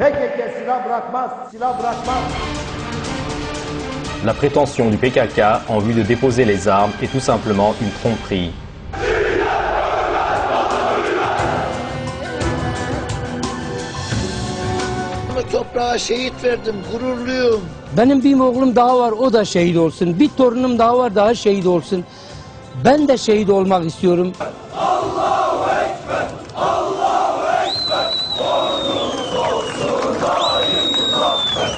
PKK silah bırakmaz, silah bırakmaz. La prétention du PKK en vue de déposer les armes est tout simplement une tromperie. Toprağa şehit verdim, gururluyum. Benim bir oğlum daha var, o da şehit olsun. Bir torunum daha var, daha şehit olsun. Ben de şehit olmak istiyorum. Allahu Ekber, Allahu Ekber. Ordumuz olsun daim muzaffer.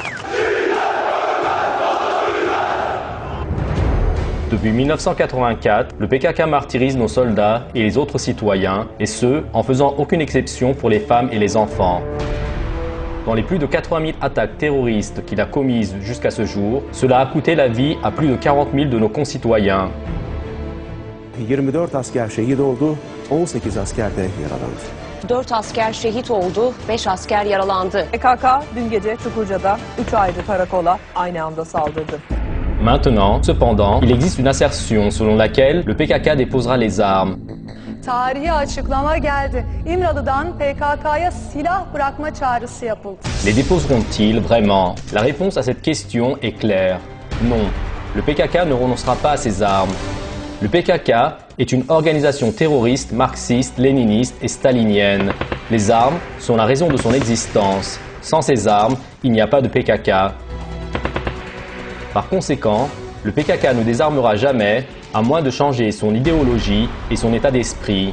Depuis 1984, le PKK martyrise nos soldats et les autres citoyens, et ce, en faisant aucune exception pour les femmes et les enfants. Dans les plus de 80 000 attaques terroristes qu'il a commises jusqu'à ce jour, cela a coûté la vie à plus de 40 000 de nos concitoyens. 24 asker şehit oldu, 18 asker de yaralandı. 4 asker şehit oldu, 5 asker yaralandı. PKK dün gece Çukurca'da 3 ayrı karakola aynı anda saldırdı. Maintenant, cependant, il existe une assertion selon laquelle le PKK déposera les armes. Tarihi açıklama geldi. İmralı'dan PKK'ya silah bırakma çağrısı yapıldı. Les déposeront-ils vraiment? La réponse à cette question est claire. Non. Le PKK ne renoncera pas à ses armes. Le PKK est une organisation terroriste, marxiste, léniniste et stalinienne. Les armes sont la raison de son existence. Sans ces armes, il n'y a pas de PKK. Par conséquent, le PKK ne désarmera jamais, à moins de changer son idéologie et son état d'esprit.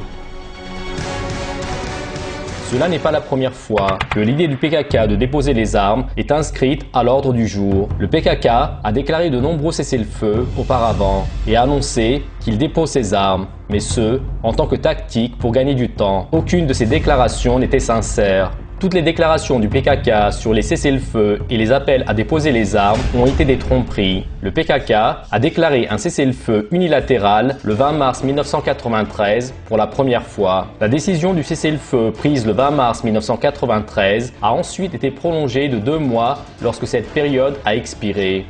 Cela n'est pas la première fois que l'idée du PKK de déposer les armes est inscrite à l'ordre du jour. Le PKK a déclaré de nombreux cessez-le-feu auparavant et a annoncé qu'il dépose ses armes, mais ce, en tant que tactique pour gagner du temps. Aucune de ces déclarations n'était sincère. Toutes les déclarations du PKK sur les cessez-le-feu et les appels à déposer les armes ont été des tromperies. Le PKK a déclaré un cessez-le-feu unilatéral le 20 mars 1993 pour la première fois. La décision du cessez-le-feu prise le 20 mars 1993 a ensuite été prolongée de 2 mois lorsque cette période a expiré.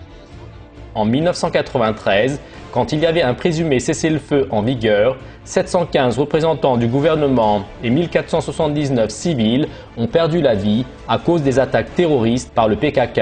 En 1993, quand il y avait un présumé cessez-le-feu en vigueur, 715 représentants du gouvernement et 1479 civils ont perdu la vie à cause des attaques terroristes par le PKK.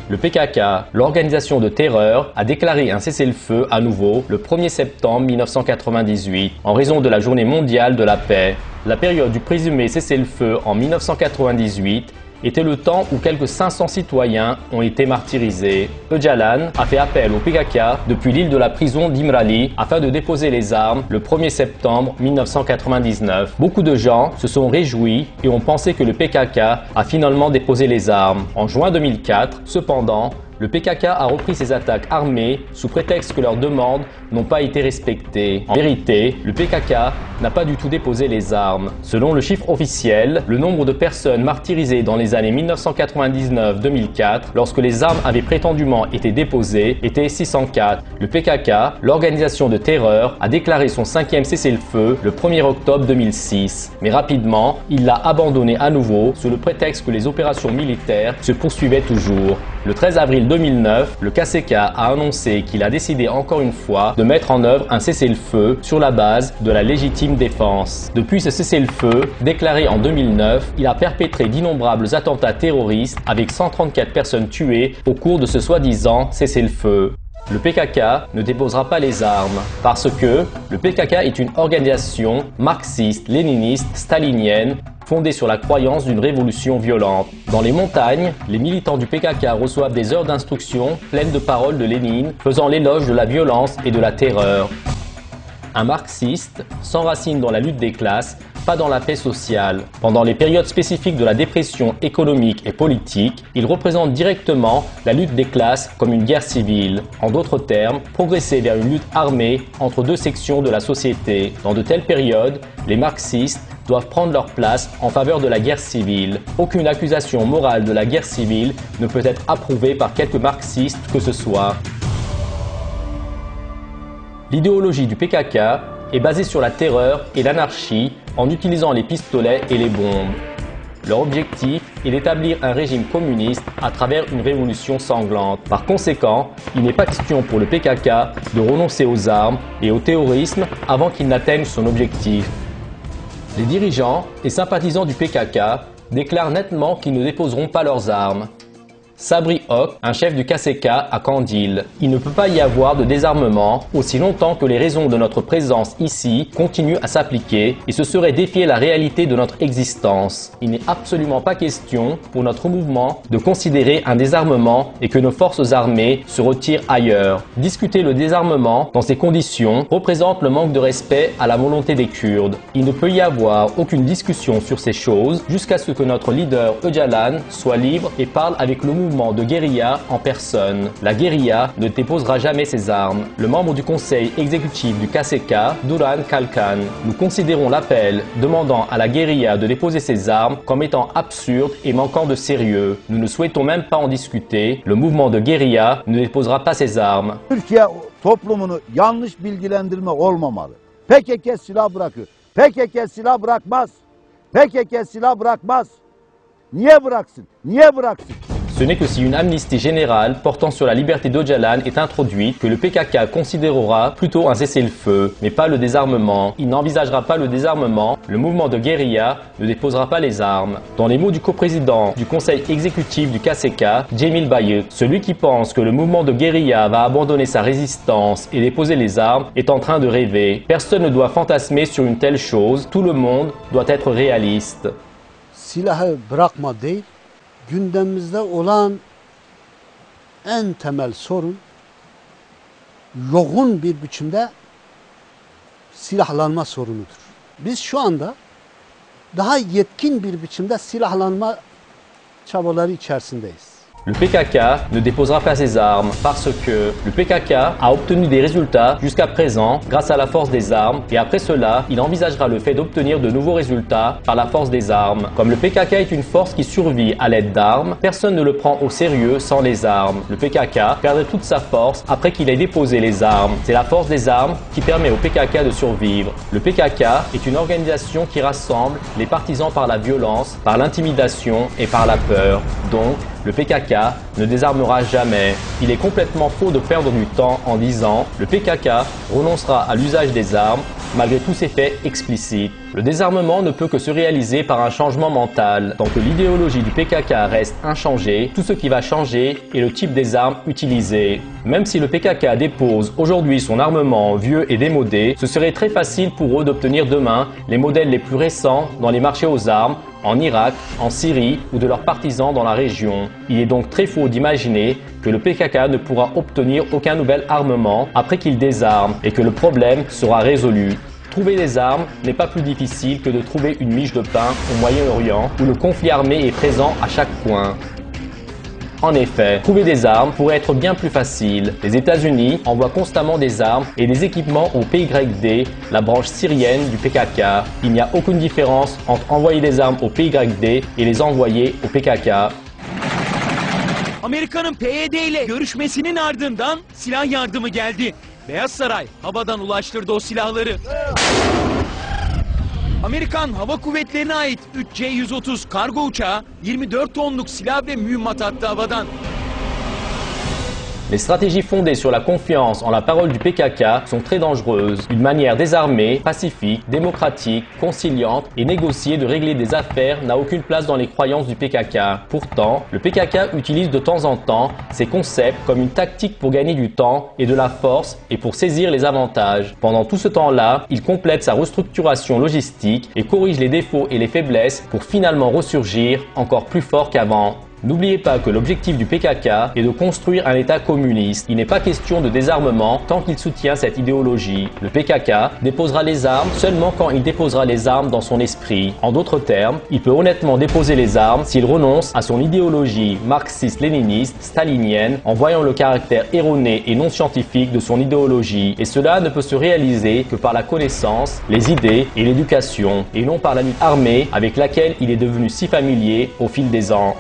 Le PKK, l'organisation de terreur, a déclaré un cessez-le-feu à nouveau le 1er septembre 1998 en raison de la Journée mondiale de la paix. La période du présumé cessez-le-feu en 1998 était le temps où quelques 500 citoyens ont été martyrisés. Öcalan a fait appel au PKK depuis l'île de la prison d'Imrali afin de déposer les armes le 1er septembre 1999. Beaucoup de gens se sont réjouis et ont pensé que le PKK a finalement déposé les armes. En juin 2004, cependant, le PKK a repris ses attaques armées sous prétexte que leurs demandes n'ont pas été respectées. En vérité, le PKK n'a pas du tout déposé les armes. Selon le chiffre officiel, le nombre de personnes martyrisées dans les années 1999-2004, lorsque les armes avaient prétendument été déposées, était 604. Le PKK, l'organisation de terreur, a déclaré son 5e cessez-le-feu le 1er octobre 2006. Mais rapidement, il l'a abandonné à nouveau sous le prétexte que les opérations militaires se poursuivaient toujours. Le 13 avril 2009, le KCK a annoncé qu'il a décidé encore une fois de mettre en œuvre un cessez-le-feu sur la base de la légitime défense. Depuis ce cessez-le-feu, déclaré en 2009, il a perpétré d'innombrables attentats terroristes avec 134 personnes tuées au cours de ce soi-disant cessez-le-feu. Le PKK ne déposera pas les armes parce que le PKK est une organisation marxiste, léniniste, stalinienne fondée sur la croyance d'une révolution violente. Dans les montagnes, les militants du PKK reçoivent des heures d'instruction pleines de paroles de Lénine faisant l'éloge de la violence et de la terreur. Un marxiste s'enracine dans la lutte des classes, pas dans la paix sociale. Pendant les périodes spécifiques de la dépression économique et politique, il représente directement la lutte des classes comme une guerre civile. En d'autres termes, progresser vers une lutte armée entre deux sections de la société. Dans de telles périodes, les marxistes doivent prendre leur place en faveur de la guerre civile. Aucune accusation morale de la guerre civile ne peut être approuvée par quelque marxiste que ce soit. L'idéologie du PKK est basée sur la terreur et l'anarchie en utilisant les pistolets et les bombes. Leur objectif est d'établir un régime communiste à travers une révolution sanglante. Par conséquent, il n'est pas question pour le PKK de renoncer aux armes et au terrorisme avant qu'il n'atteigne son objectif. Les dirigeants et sympathisants du PKK déclarent nettement qu'ils ne déposeront pas leurs armes. Sabri Hok, un chef du KCK à Kandil. Il ne peut pas y avoir de désarmement aussi longtemps que les raisons de notre présence ici continuent à s'appliquer et ce serait défier la réalité de notre existence. Il n'est absolument pas question pour notre mouvement de considérer un désarmement et que nos forces armées se retirent ailleurs. Discuter le désarmement dans ces conditions représente le manque de respect à la volonté des Kurdes. Il ne peut y avoir aucune discussion sur ces choses jusqu'à ce que notre leader Öcalan soit libre et parle avec le mouvement de guérilla en personne. La guérilla ne déposera jamais ses armes. Le membre du conseil exécutif du KCK, Duran Kalkan, nous considérons l'appel demandant à la guérilla de déposer ses armes comme étant absurde et manquant de sérieux. Nous ne souhaitons même pas en discuter. Le mouvement de guérilla ne déposera pas ses armes. Türkiye toplumunu yanlış bilgilendirme olmamalı. PKK silah bırakıyor. PKK silah bırakmaz. PKK silah bırakmaz. Niye bıraksın? Niye bıraksın? Ce n'est que si une amnistie générale portant sur la liberté d'Öcalan est introduite que le PKK considérera plutôt un cessez-le-feu, mais pas le désarmement. Il n'envisagera pas le désarmement, le mouvement de guérilla ne déposera pas les armes. Dans les mots du coprésident du conseil exécutif du KCK, Cemil Bayık, celui qui pense que le mouvement de guérilla va abandonner sa résistance et déposer les armes est en train de rêver. Personne ne doit fantasmer sur une telle chose, tout le monde doit être réaliste. Silahı bırakma değil, gündemimizde olan en temel sorun yoğun bir biçimde silahlanma sorunudur. Biz şu anda daha yetkin bir biçimde silahlanma çabaları içerisindeyiz. Le PKK ne déposera pas ses armes parce que le PKK a obtenu des résultats jusqu'à présent grâce à la force des armes et après cela, il envisagera le fait d'obtenir de nouveaux résultats par la force des armes. Comme le PKK est une force qui survit à l'aide d'armes, personne ne le prend au sérieux sans les armes. Le PKK perdrait toute sa force après qu'il ait déposé les armes. C'est la force des armes qui permet au PKK de survivre. Le PKK est une organisation qui rassemble les partisans par la violence, par l'intimidation et par la peur. Donc, le PKK ne désarmera jamais. Il est complètement faux de perdre du temps en disant « Le PKK renoncera à l'usage des armes malgré tous ces faits explicites ». Le désarmement ne peut que se réaliser par un changement mental. Tant que l'idéologie du PKK reste inchangée, tout ce qui va changer est le type des armes utilisées. Même si le PKK dépose aujourd'hui son armement vieux et démodé, ce serait très facile pour eux d'obtenir demain les modèles les plus récents dans les marchés aux armes, en Irak, en Syrie ou de leurs partisans dans la région. Il est donc très faux d'imaginer que le PKK ne pourra obtenir aucun nouvel armement après qu'il désarme et que le problème sera résolu. Trouver des armes n'est pas plus difficile que de trouver une miche de pain au Moyen-Orient où le conflit armé est présent à chaque coin. En effet, trouver des armes pourrait être bien plus facile. Les États-Unis envoient constamment des armes et des équipements au PYD, la branche syrienne du PKK. Il n'y a aucune différence entre envoyer des armes au PYD et les envoyer au PKK. Amerika'nın PYD ile görüşmesinin ardından silah yardımı geldi. Beyaz Saray havadan ulaştırdı o silahları. Amerikan Hava Kuvvetleri'ne ait 3 C-130 kargo uçağı 24 tonluk silah ve mühimmat attı havadan. Les stratégies fondées sur la confiance en la parole du PKK sont très dangereuses. Une manière désarmée, pacifique, démocratique, conciliante et négociée de régler des affaires n'a aucune place dans les croyances du PKK. Pourtant, le PKK utilise de temps en temps ces concepts comme une tactique pour gagner du temps et de la force et pour saisir les avantages. Pendant tout ce temps-là, il complète sa restructuration logistique et corrige les défauts et les faiblesses pour finalement ressurgir encore plus fort qu'avant. N'oubliez pas que l'objectif du PKK est de construire un État communiste. Il n'est pas question de désarmement tant qu'il soutient cette idéologie. Le PKK déposera les armes seulement quand il déposera les armes dans son esprit. En d'autres termes, il peut honnêtement déposer les armes s'il renonce à son idéologie marxiste-léniniste, stalinienne, en voyant le caractère erroné et non scientifique de son idéologie. Et cela ne peut se réaliser que par la connaissance, les idées et l'éducation, et non par la lutte armée avec laquelle il est devenu si familier au fil des ans.